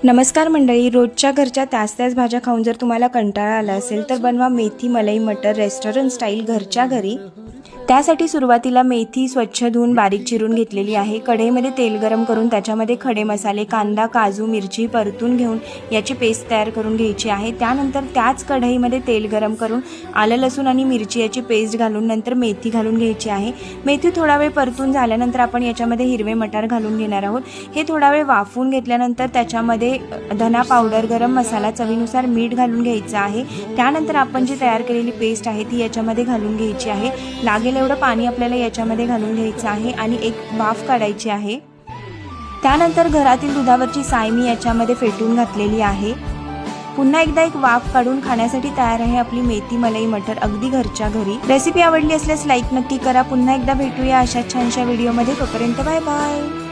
नमस्कार मंडळी, रोजच्या घरच्या त्याच भाज्या खाऊन जर तुम्हाला कंटाळा आला असेल तर बनवा मेथी मलाई मटर रेस्टॉरंट स्टाईल घरच्या घरी। त्यासाठी सुरुवातीला मेथी स्वच्छ धुवून बारीक चिरून घेतलेली आहे। कढईमध्ये तेल गरम करून त्याच्यामध्ये खडे मसाले, कांदा, काजू, मिरची परतून घेऊन याची पेस्ट तयार करून घ्यायची आहे। त्यानंतर त्याच कढईमध्ये तेल गरम करून आलं लसूण आणि मिरची याची पेस्ट घालून नंतर मेथी घालून घ्यायची आहे। मेथी थोडा वेळ परतून झाल्यानंतर आपण याच्यामध्ये हिरवे मटार घालून घेणार आहोत। हे थोडा वेळ वाफवून घेतल्यानंतर त्याच्यामध्ये धना पावडर, गरम मसाला, चवीनुसार मीठ घालून घ्यायचं आहे। त्यानंतर आपण जी तयार केलेली पेस्ट आहे ती याच्यामध्ये घालून घ्यायची आहे। लागेल एवढं पाणी आपल्याला याच्यामध्ये घालून घ्यायचं आहे आणि एक वाफ काढायची आहे। त्यानंतर घरातील दुधावरची साय मी याच्यामध्ये फेटून घातलेली आहे। पुन्हा एकदा एक वाफ काढून खाण्यासाठी तयार आहे आपली मेथी मलाई मटर अगदी घरच्या घरी। रेसिपी आवडली असल्यास लाईक नक्की करा। पुन्हा एकदा भेटूया अशा छानशा व्हिडिओमध्ये, तोपर्यंत बाय बाय।